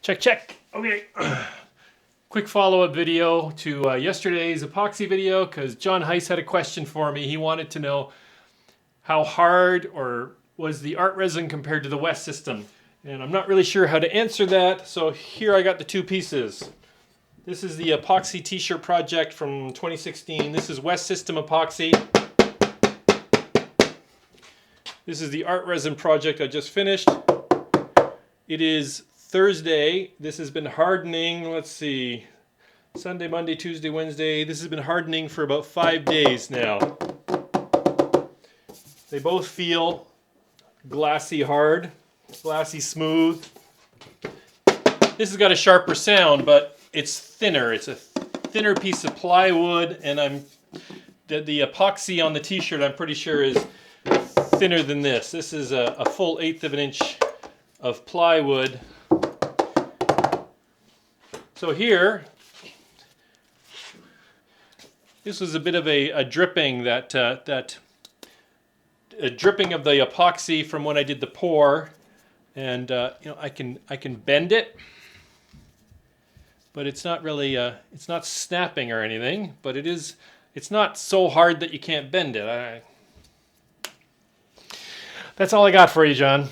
Check, check. Okay. Quick follow-up video to yesterday's epoxy video because John Heiss had a question for me. He wanted to know how hard or was the art resin compared to the West system. And I'm not really sure how to answer that, so here I got the two pieces. This is the epoxy t-shirt project from 2016. This is West System epoxy. This is the art resin project I just finished. It is Thursday. This has been hardening, let's see, Sunday, Monday, Tuesday, Wednesday. This has been hardening for about 5 days now. They both feel glassy hard, glassy smooth. This has got a sharper sound, but it's thinner. It's a thinner piece of plywood, and the epoxy on the t-shirt I'm pretty sure is thinner than this. This is a full 1/8 of an inch of plywood. So here, this was a bit of a dripping, a dripping of the epoxy from when I did the pour, and you know, I can bend it, but it's not really it's not snapping or anything, but it's not so hard that you can't bend it. That's all I got for you, John.